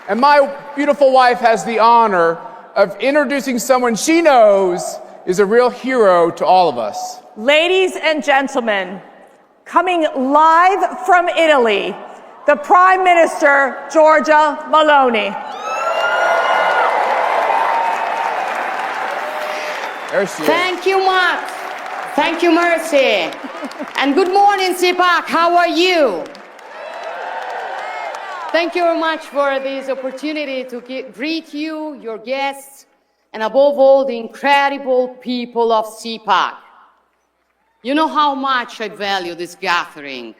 And my beautiful wife has the honor of introducing someone she knows is a real hero to all of us. Ladies and gentlemen, coming live from Italy, the Prime Minister, Giorgia Meloni. There she is. Thank you, Max. Thank you, Mercy. And good morning, CPAC. How are you? Thank you very much for this opportunity to greet you, your guests, and above all, the incredible people of CPAC. You know how much I value this gathering,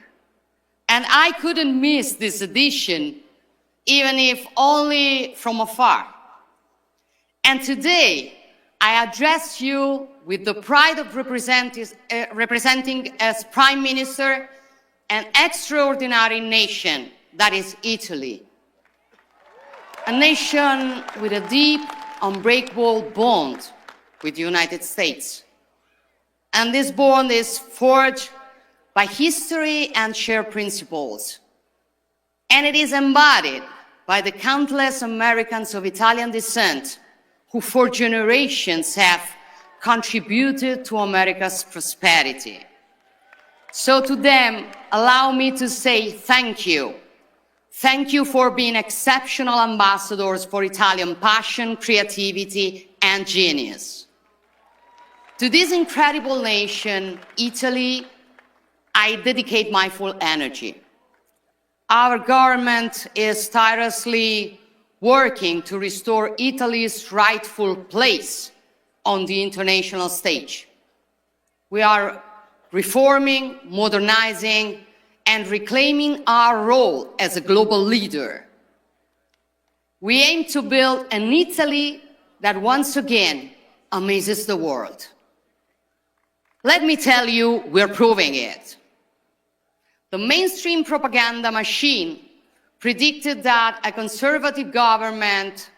and I couldn't miss this edition, even if only from afar. And today, I address you with the pride of representing as Prime Minister an extraordinary nation that is Italy. A nation with a deep, unbreakable bond with the United States. And this bond is forged by history and shared principles. And it is embodied by the countless Americans of Italian descent who for generations have contributed to America's prosperity. So to them, allow me to say thank you. Thank you for being exceptional ambassadors for Italian passion, creativity, and genius. To this incredible nation, Italy, I dedicate my full energy. Our government is tirelessly working to restore Italy's rightful place on the international stage. We are reforming, modernizing, and reclaiming our role as a global leader. We aim to build an Italy that once again amazes the world. Let me tell you, we're proving it. The mainstream propaganda machine predicted that a conservative government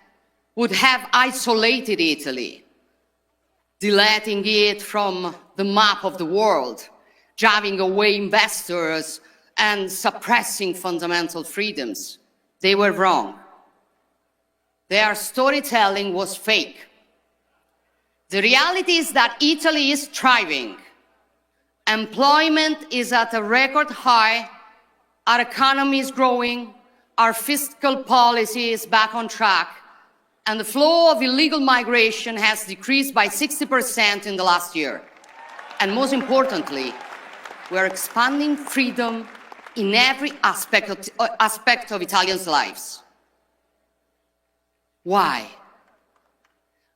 would have isolated Italy, deleting it from the map of the world, driving away investors, and suppressing fundamental freedoms. They were wrong. Their storytelling was fake. The reality is that Italy is thriving. Employment is at a record high, our economy is growing, our fiscal policy is back on track, and the flow of illegal migration has decreased by 60% in the last year. And most importantly, we are expanding freedom in every aspect of Italians' lives. Why?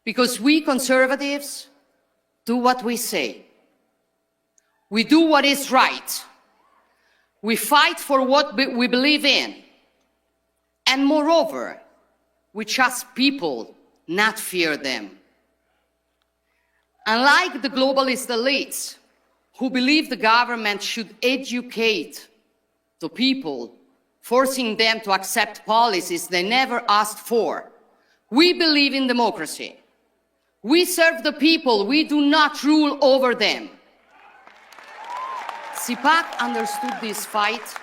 Because we conservatives do what we say. We do what is right. We fight for what we believe in. And moreover, we trust people, not fear them. Unlike the globalist elites who believe the government should educate the people, forcing them to accept policies they never asked for, we believe in democracy. We serve the people, we do not rule over them. CPAC understood this fight.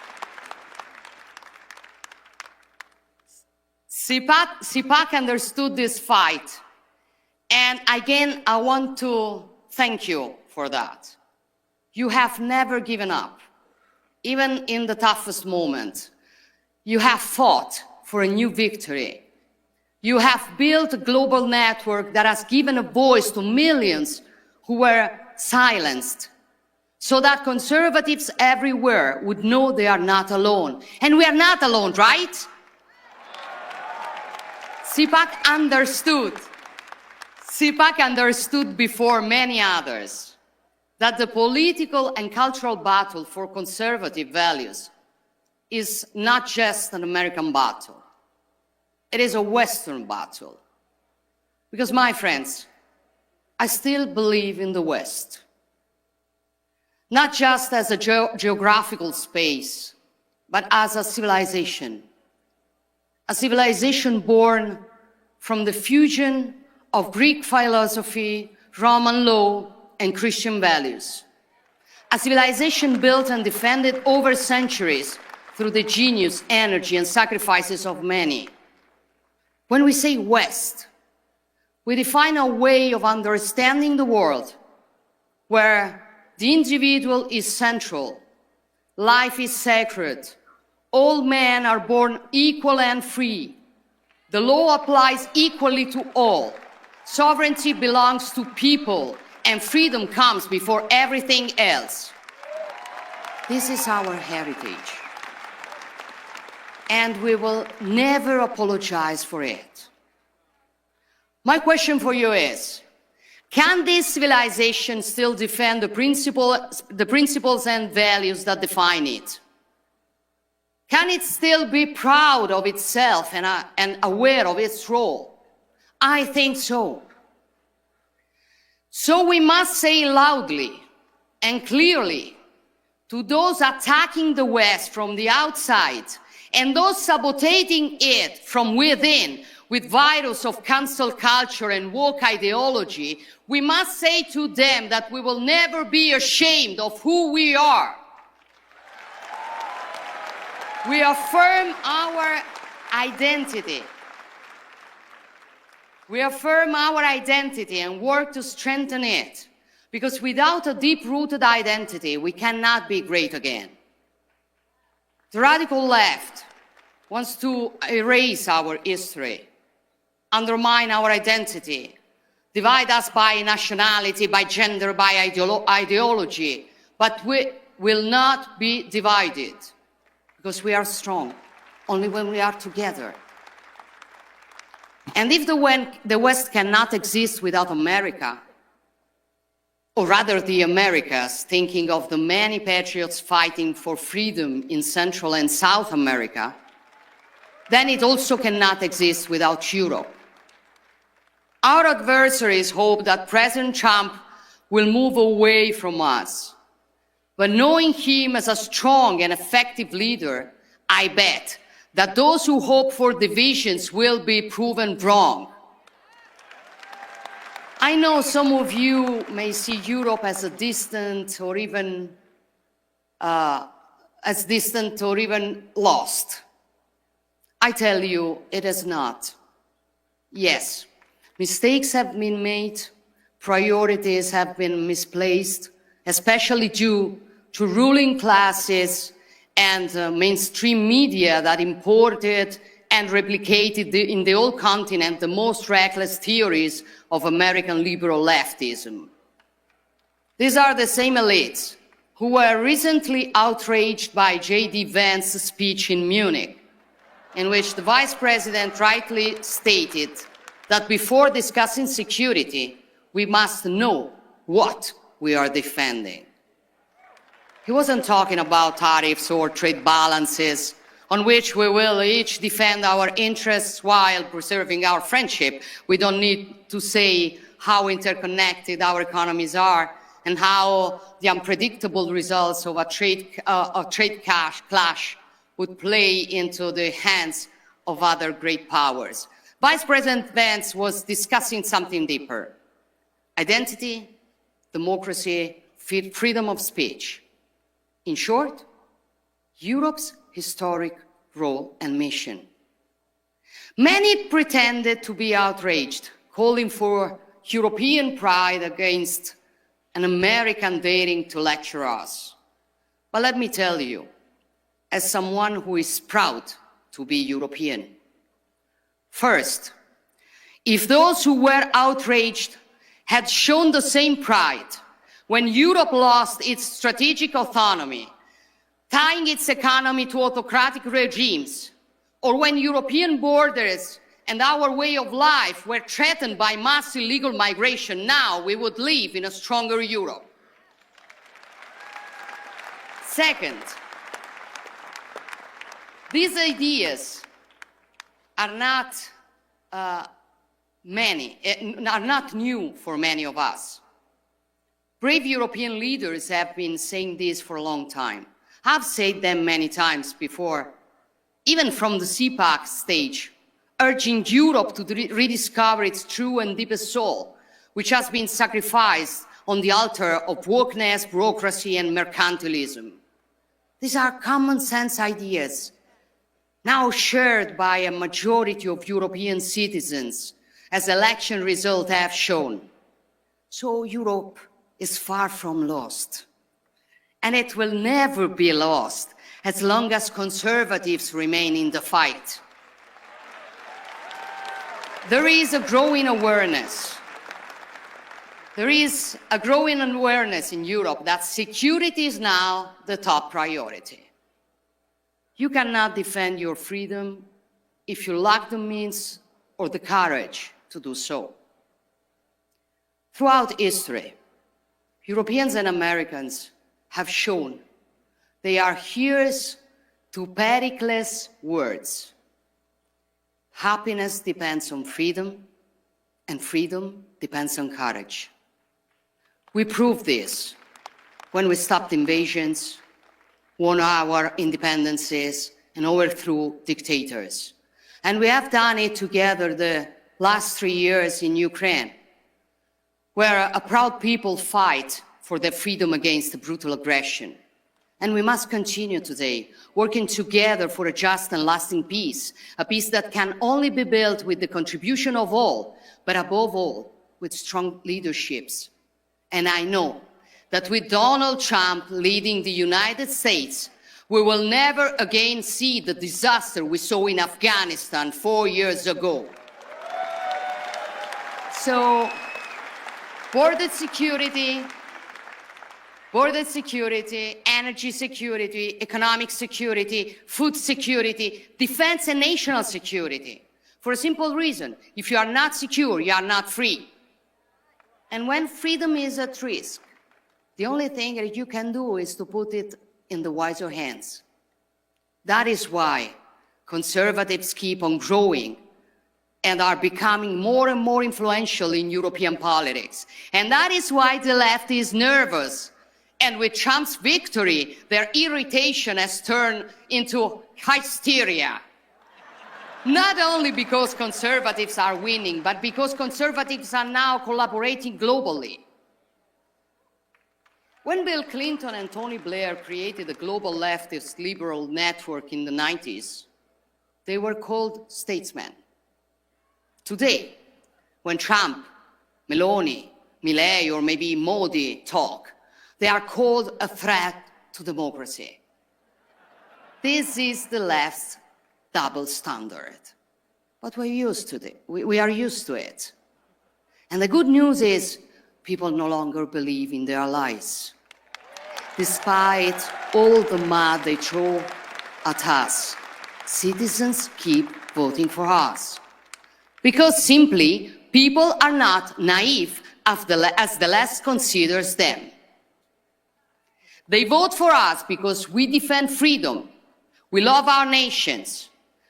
CPAC understood this fight. And again, I want to thank you for that. You have never given up, even in the toughest moment. You have fought for a new victory. You have built a global network that has given a voice to millions who were silenced, so that conservatives everywhere would know they are not alone. And we are not alone, right? CPAC understood before many others that the political and cultural battle for conservative values is not just an American battle. It is a Western battle. Because, my friends, I still believe in the West. Not just as a geographical space, but as a civilization. A civilization born from the fusion of Greek philosophy, Roman law, and Christian values. A civilization built and defended over centuries through the genius, energy, and sacrifices of many. When we say West, we define a way of understanding the world where the individual is central, life is sacred, all men are born equal and free, the law applies equally to all, sovereignty belongs to people, and freedom comes before everything else. This is our heritage, and we will never apologize for it. My question for you is, can this civilization still defend the principles and values that define it? Can it still be proud of itself and aware of its role? I think so. So we must say loudly and clearly to those attacking the West from the outside and those sabotaging it from within with virus of cancel culture and woke ideology, we must say to them that we will never be ashamed of who we are. We affirm our identity. We affirm our identity and work to strengthen it, because without a deep-rooted identity, we cannot be great again. The radical left wants to erase our history, undermine our identity, divide us by nationality, by gender, by ideology, but we will not be divided, because we are strong only when we are together. And if the West cannot exist without America, or rather the Americas, thinking of the many patriots fighting for freedom in Central and South America, then it also cannot exist without Europe. Our adversaries hope that President Trump will move away from us. But knowing him as a strong and effective leader, I bet that those who hope for divisions will be proven wrong. I know some of you may see Europe as a distant or even lost. I tell you, it is not. Yes, mistakes have been made, priorities have been misplaced, especially due to ruling classes and mainstream media that imported and replicated in the whole continent the most reckless theories of American liberal leftism. These are the same elites who were recently outraged by J.D. Vance's speech in Munich, in which the Vice President rightly stated that before discussing security, we must know what we are defending. He wasn't talking about tariffs or trade balances on which we will each defend our interests while preserving our friendship. We don't need to say how interconnected our economies are and how the unpredictable results of a trade clash would play into the hands of other great powers. Vice President Vance was discussing something deeper: identity, democracy, freedom of speech. In short, Europe's historic role and mission. Many pretended to be outraged, calling for European pride against an American daring to lecture us. But let me tell you, as someone who is proud to be European, first, if those who were outraged had shown the same pride when Europe lost its strategic autonomy, tying its economy to autocratic regimes, or when European borders and our way of life were threatened by mass illegal migration, now we would live in a stronger Europe. Second, these ideas are not new for many of us. Brave European leaders have been saying this for a long time. I've said them many times before, even from the CPAC stage, urging Europe to rediscover its true and deepest soul, which has been sacrificed on the altar of wokeness, bureaucracy, and mercantilism. These are common sense ideas, now shared by a majority of European citizens, as election results have shown. So Europe is far from lost, and it will never be lost as long as conservatives remain in the fight. There is a growing awareness. There is a growing awareness in Europe that security is now the top priority. You cannot defend your freedom if you lack the means or the courage to do so. Throughout history, Europeans and Americans have shown they are hearers to Pericles' words. Happiness depends on freedom, and freedom depends on courage. We proved this when we stopped invasions, won our independences, and overthrew dictators. And we have done it together the last 3 years in Ukraine, where a proud people fight for their freedom against the brutal aggression. And we must continue today, working together for a just and lasting peace, a peace that can only be built with the contribution of all, but above all, with strong leaderships. And I know that with Donald Trump leading the United States, we will never again see the disaster we saw in Afghanistan 4 years ago. So, border security, energy security, economic security, food security, defense and national security. For a simple reason, if you are not secure, you are not free. And when freedom is at risk, the only thing that you can do is to put it in the wiser hands. That is why conservatives keep on growing and are becoming more and more influential in European politics. And that is why the left is nervous. And with Trump's victory, their irritation has turned into hysteria. Not only because conservatives are winning, but because conservatives are now collaborating globally. When Bill Clinton and Tony Blair created the global leftist liberal network in the 90s, they were called statesmen. Today, when Trump, Meloni, Milei, or maybe Modi talk, they are called a threat to democracy. This is the left's double standard. But we're used to it. We are used to it. And the good news is people no longer believe in their lies. Despite all the mud they throw at us, citizens keep voting for us. Because simply, people are not naive as the left considers them. They vote for us because we defend freedom. We love our nations.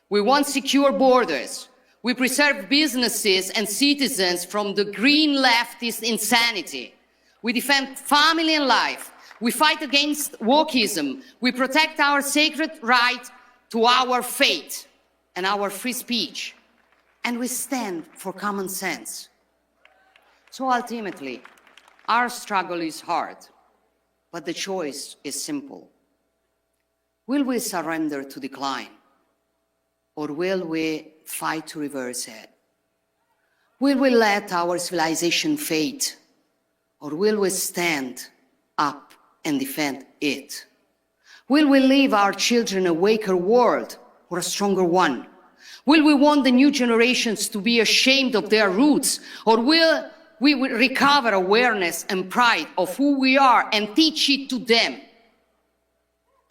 We want secure borders. We preserve businesses and citizens from the green leftist insanity. We defend family and life. We fight against wokeism. We protect our sacred right to our faith and our free speech. And we stand for common sense. So ultimately, our struggle is hard, but the choice is simple. Will we surrender to decline? Or will we fight to reverse it? Will we let our civilization fade? Or will we stand up and defend it? Will we leave our children a weaker world or a stronger one? Will we want the new generations to be ashamed of their roots? Or will we recover awareness and pride of who we are and teach it to them?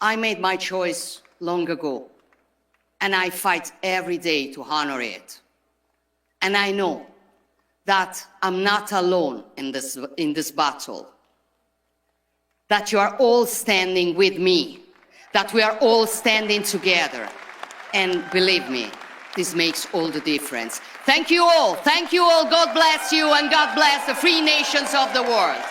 I made my choice long ago, and I fight every day to honor it. And I know that I'm not alone in this battle, that you are all standing with me, that we are all standing together. And believe me, this makes all the difference. Thank you all. God bless you, and God bless the free nations of the world.